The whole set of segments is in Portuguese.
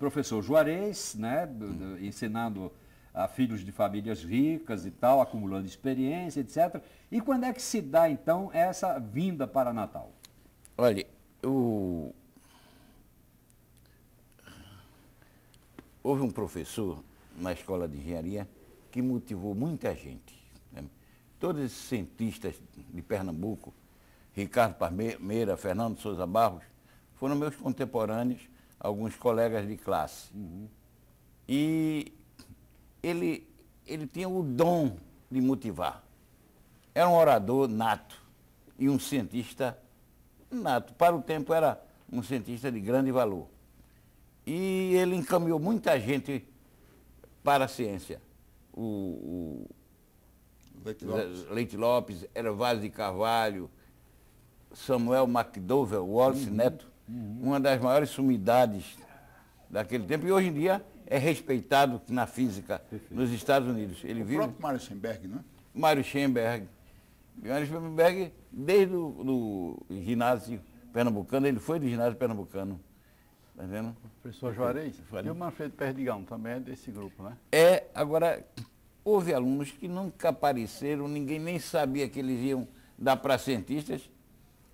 professor Juarez, né, ensinando a filhos de famílias ricas e tal, acumulando experiência, etc. E quando é que se dá, então, essa vinda para Natal? Olha, houve um professor na escola de engenharia que motivou muita gente, né? Todos esses cientistas de Pernambuco, Ricardo Parmeira, Fernando Souza Barros, foram meus contemporâneos, alguns colegas de classe. E ele tinha o dom de motivar. Era um orador nato e um cientista nato. Para o tempo era um cientista de grande valor. E ele encaminhou muita gente para a ciência. O Leite Lopes, Hervásio de Carvalho, Samuel McDowell, Wallace Neto, uma das maiores sumidades daquele tempo, e hoje em dia é respeitado na física nos Estados Unidos. Ele O próprio Mário Schoenberg, não é? Mário Schoenberg. Mário Schoenberg, desde o ginásio pernambucano, ele foi do ginásio pernambucano. Está vendo? Professor Juarez, e o Manfredo Perdigão também é desse grupo, né? Agora, houve alunos que nunca apareceram, ninguém nem sabia que eles iam dar para cientistas,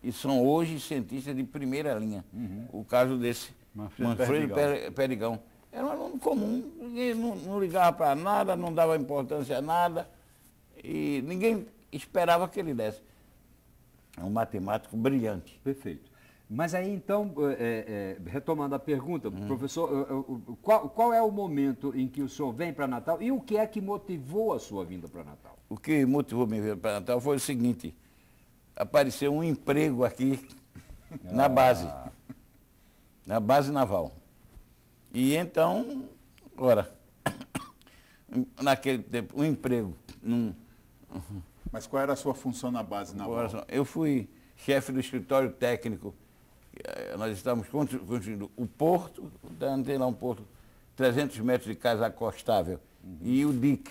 e são hoje cientistas de primeira linha. O caso desse Manfredo Perdigão. Era um aluno comum, ninguém não ligava para nada, não dava importância a nada, e ninguém esperava que ele desse. É um matemático brilhante. Perfeito. Mas aí, então, retomando a pergunta, professor, qual é o momento em que o senhor vem para Natal e o que é que motivou a sua vinda para Natal? O que motivou minha vinda para Natal foi o seguinte: apareceu um emprego aqui na base naval. E então, ora, naquele tempo, um emprego. Mas qual era a sua função na base naval? Eu fui chefe do escritório técnico. Nós estávamos construindo o porto, tem lá um porto, 300 metros de casa acostável, e o dique.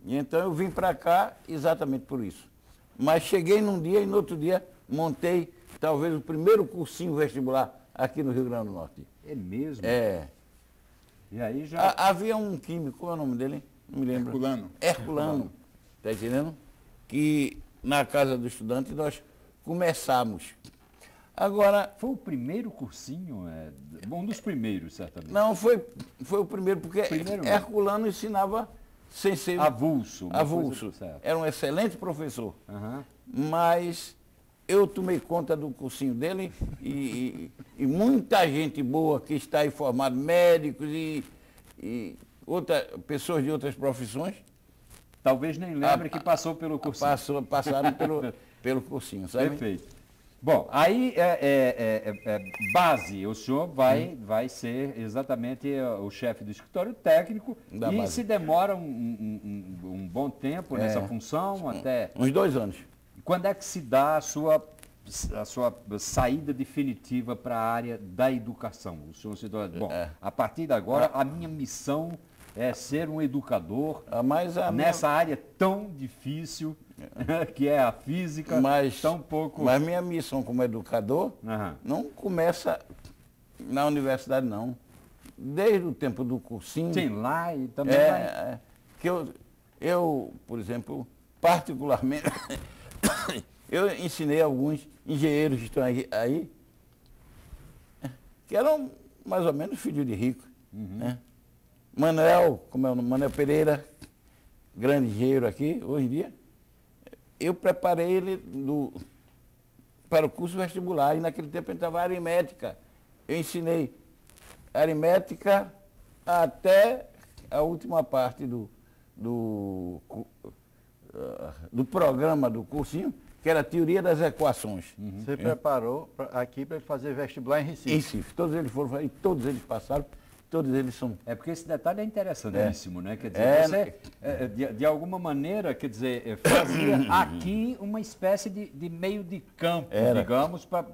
E então eu vim para cá exatamente por isso. Mas cheguei num dia e no outro dia montei talvez o primeiro cursinho vestibular aqui no Rio Grande do Norte. É mesmo? É. E aí já... Havia um químico, qual é o nome dele? Não me lembro. Herculano. Está entendendo? Que na casa do estudante nós começamos. Agora... Foi o primeiro cursinho? Um dos primeiros, certamente. Não, foi o primeiro, porque Herculano ensinava sem ser... Avulso. Avulso. Era um excelente professor. Mas eu tomei conta do cursinho dele e muita gente boa que está aí formada, médicos e pessoas de outras profissões. Talvez nem lembre que passou pelo cursinho. Passaram pelo cursinho, sabe? Perfeito. Bom, aí base, o senhor vai ser exatamente o chefe do escritório técnico da e base. se demora um bom tempo nessa função, até... Uns 2 anos. Quando é que se dá a sua saída definitiva para a área da educação? O senhor se dá, bom, a partir de agora a minha missão é ser um educador nessa área tão difícil que é a física, tão pouco... Mas minha missão como educador não começa na universidade, não. Desde o tempo do cursinho... Sim, lá e também... Que eu, por exemplo, particularmente, eu ensinei alguns engenheiros que estão aí, que eram mais ou menos filhos de rico, né? Manuel, como é o nome? Manuel Pereira, grande engenheiro aqui, hoje em dia, eu preparei ele para o curso vestibular, e naquele tempo entrava aritmética. Eu ensinei aritmética até a última parte do programa do cursinho, que era a teoria das equações. Você preparou aqui para ele fazer vestibular em Recife? Em Recife. Todos eles foram, e todos eles passaram. Todos eles são... porque esse detalhe é interessantíssimo, né? Quer dizer, você, de alguma maneira, quer dizer, fazia aqui uma espécie de meio de campo, digamos, para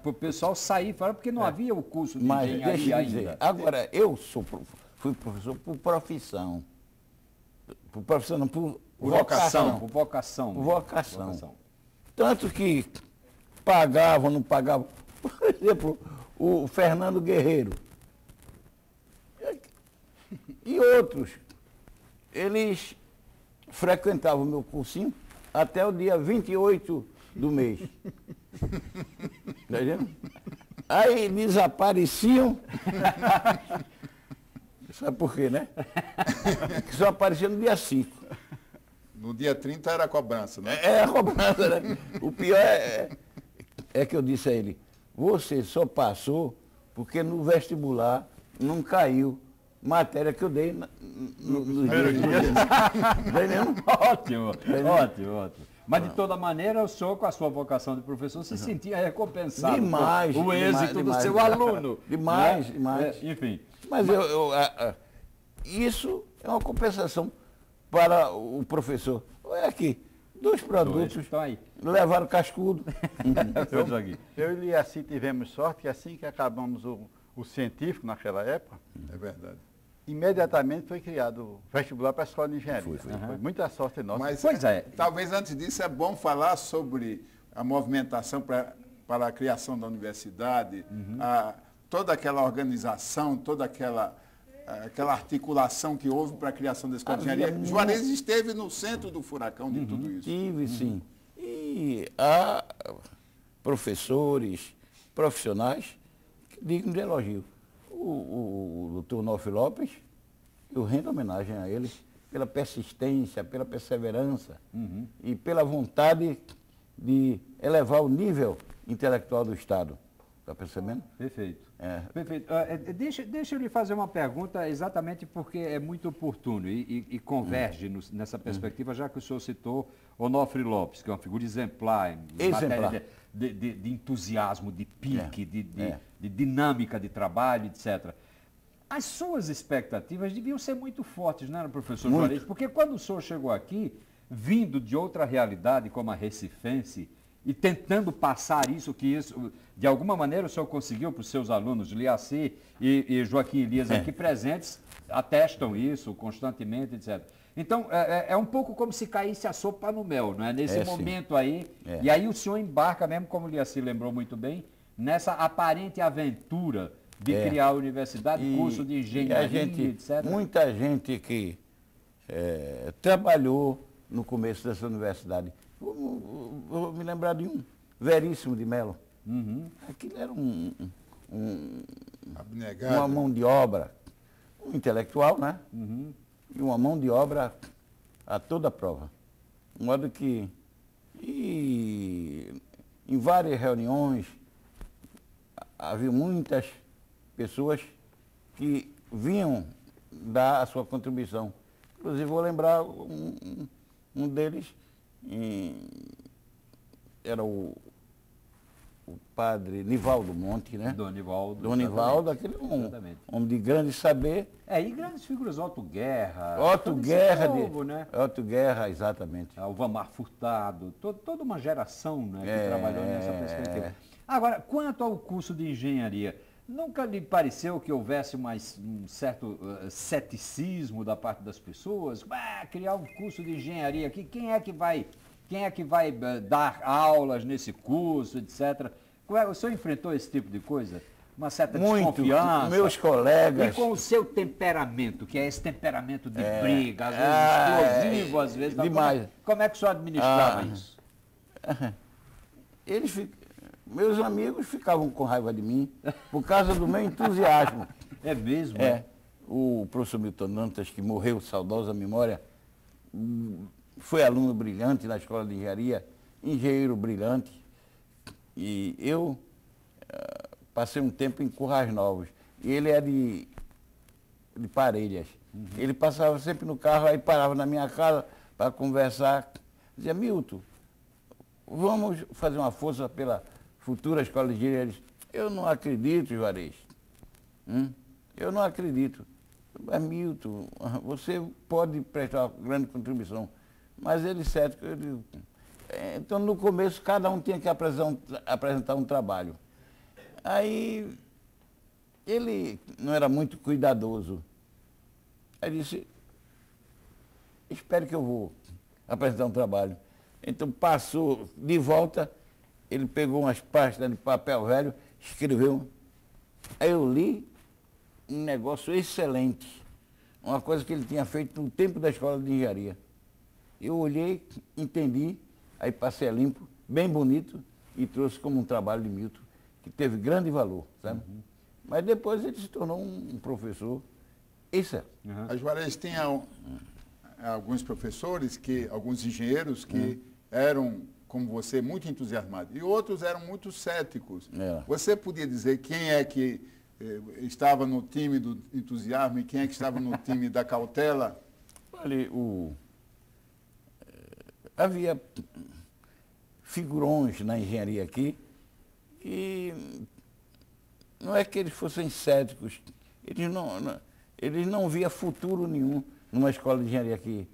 o pessoal sair fora, porque não havia o curso de engenharia ainda. Agora, eu fui professor por profissão. Por profissão, não, por vocação. Por vocação. Por vocação. Tanto que pagavam, não pagavam. Por exemplo, o Fernando Guerreiro, E outros, eles frequentavam o meu cursinho até o dia 28 do mês. Tá vendo? Aí desapareciam. Sabe por quê, né? Só aparecia no dia 5. No dia 30 era a cobrança, né? É a cobrança, né? O pior é que eu disse a ele, você só passou porque no vestibular não caiu matéria que eu dei no dia. Ótimo, ótimo. Mas, de toda maneira, o senhor, com a sua vocação de professor, se sentia recompensado demais, por o êxito demais, do seu demais. aluno. Demais, né? demais. Enfim. Mas isso é uma compensação para o professor. Olha aqui, dois produtos Estão aí. levaram cascudo. Eu e Liaci tivemos sorte que assim que acabamos o científico naquela época, É verdade. imediatamente foi criado o vestibular para a escola de engenharia. Foi. Foi muita sorte nossa. Mas Pois é. talvez antes disso é bom falar sobre a movimentação para a criação da universidade, toda aquela organização, toda aquela articulação que houve para a criação da escola de engenharia. Juarez esteve no centro do furacão de tudo isso. Tive, sim. E há professores, profissionais dignos de elogio. O doutor Onofre Lopes, eu rendo homenagem a ele pela persistência, pela perseverança e pela vontade de elevar o nível intelectual do Estado. Está percebendo? Perfeito. É. Perfeito. Deixa eu lhe fazer uma pergunta exatamente porque é muito oportuno e converge nessa perspectiva, já que o senhor citou Onofre Lopes, que é uma figura exemplar em matéria de entusiasmo, de pique, de dinâmica de trabalho, etc. As suas expectativas deviam ser muito fortes, não era, professor Juarez? Porque quando o senhor chegou aqui, vindo de outra realidade como a recifense, e tentando passar isso, de alguma maneira o senhor conseguiu para os seus alunos, Liaci e Joaquim Elias aqui presentes, atestam isso constantemente, etc. Então, é um pouco como se caísse a sopa no mel, não é? Nesse momento aí, e aí o senhor embarca mesmo, como o Liaci lembrou muito bem, nessa aparente aventura de criar a universidade, curso de engenharia, etc. Muita gente que trabalhou no começo dessa universidade. Vou me lembrar de um, Veríssimo de Mello. Aquilo era uma mão de obra, um intelectual, né? E uma mão de obra a toda prova. De modo que, em várias reuniões, havia muitas pessoas que vinham dar a sua contribuição. Inclusive, vou lembrar um deles, era o padre Nivaldo Monte, né? Dom Nivaldo. Dom Nivaldo, aquele homem de grande saber. E grandes figuras, Otto Guerra. Otto Guerra, né? Otto Guerra, exatamente. O Vamar Furtado, toda uma geração, né, que trabalhou nessa perspectiva. Agora, quanto ao curso de engenharia, nunca lhe pareceu que houvesse um certo ceticismo da parte das pessoas? Criar um curso de engenharia aqui, quem é que vai dar aulas nesse curso, etc. O senhor enfrentou esse tipo de coisa? Uma certa desconfiança? Meus colegas... E com o seu temperamento, que é esse temperamento de briga, às vezes explosivo, às vezes... Demais. Como é que o senhor administrava isso? Meus amigos ficavam com raiva de mim por causa do meu entusiasmo. É mesmo? O professor Milton Dantas, que morreu, saudosa memória, foi aluno brilhante na escola de engenharia, engenheiro brilhante. E eu passei um tempo em Currais Novos. E ele é de Parelhas. Ele passava sempre no carro, aí parava na minha casa para conversar. Dizia, Milton, vamos fazer uma força pela futura escola de engenharia. Eu não acredito, Juarez. Eu não acredito. Mas, Milton, você pode prestar uma grande contribuição. Mas ele cético, eu digo. Então, no começo, cada um tinha que apresentar um trabalho. Aí, ele não era muito cuidadoso. Aí disse, espere que eu vou apresentar um trabalho. Então, passou de volta, ele pegou umas pastas de papel velho, escreveu. Aí eu li um negócio excelente. uma coisa que ele tinha feito no tempo da escola de engenharia. Eu olhei, entendi, aí passei a limpo, bem bonito, e trouxe como um trabalho de Milton, que teve grande valor, sabe? Mas depois ele se tornou um professor excelente. A Juarez tem alguns professores, alguns engenheiros que eram, como você, muito entusiasmados, e outros eram muito céticos. Você podia dizer quem é que estava no time do entusiasmo e quem é que estava no time da cautela? Olha, havia figurões na engenharia aqui e não é que eles fossem céticos, eles não viam futuro nenhum numa escola de engenharia aqui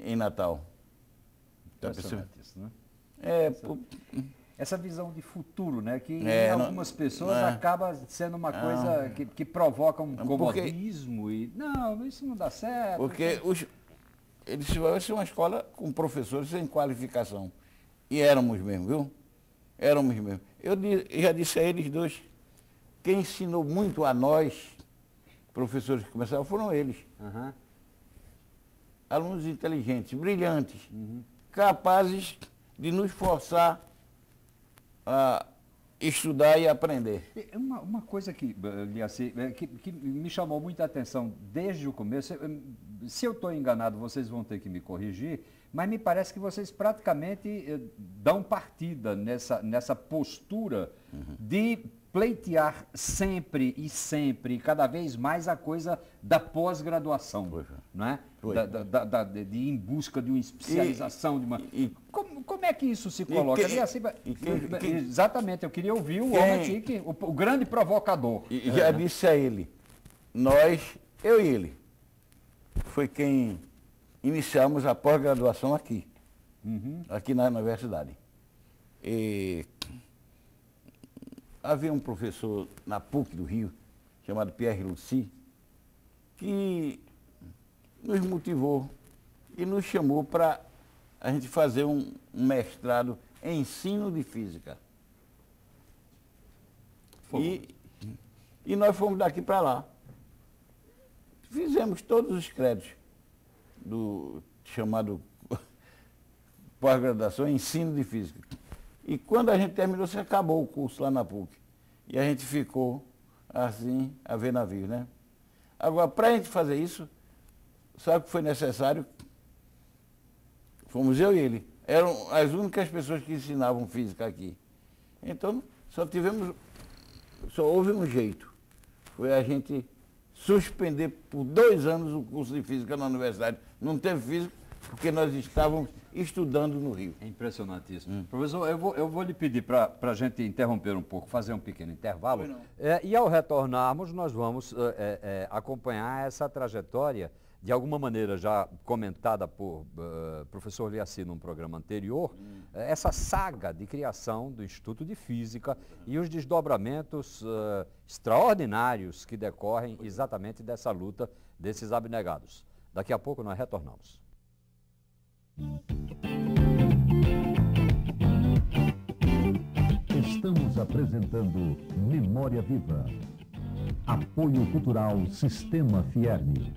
em Natal. Tá percebendo? Isso, né? Essa visão de futuro, né? Que em algumas pessoas acaba sendo uma coisa que provoca um comodismo e não, isso não dá certo. Porque eles vai ser uma escola com professores sem qualificação. E éramos mesmo, viu? Éramos mesmo. Eu já disse a eles dois, quem ensinou muito a nós, professores que começaram, foram eles. Alunos inteligentes, brilhantes, capazes de nos forçar a estudar e aprender. Uma coisa que me chamou muita atenção desde o começo, se eu estou enganado, vocês vão ter que me corrigir, mas me parece que vocês praticamente dão partida nessa postura de pleitear sempre e sempre, cada vez mais a coisa da pós-graduação, não é? De ir em busca de uma especialização, de uma... Como é que isso se coloca? Exatamente, eu queria ouvir o homem aqui, o grande provocador. E já disse a ele, eu e ele, foi quem iniciamos a pós-graduação aqui, aqui na universidade. E havia um professor na PUC do Rio, chamado Pierre Lucy, que nos motivou e nos chamou para a gente fazer um mestrado em ensino de física. E nós fomos daqui para lá. Fizemos todos os créditos do chamado pós-graduação em ensino de física. E quando a gente terminou, se acabou o curso lá na PUC. E a gente ficou assim, a ver navios, né? Agora, para a gente fazer isso, sabe o que foi necessário? Fomos eu e ele. Eram as únicas pessoas que ensinavam física aqui. Então, só houve um jeito. Foi a gente suspender por 2 anos o curso de física na universidade. Não teve física porque nós estávamos estudando no Rio. É impressionante isso. Professor, eu vou lhe pedir para a gente interromper um pouco, fazer um pequeno intervalo. E ao retornarmos, nós vamos acompanhar essa trajetória, de alguma maneira já comentada por professor Liaci num programa anterior, essa saga de criação do Instituto de Física e os desdobramentos extraordinários que decorrem exatamente dessa luta desses abnegados. Daqui a pouco nós retornamos. Estamos apresentando Memória Viva. Apoio Cultural Sistema Fierni.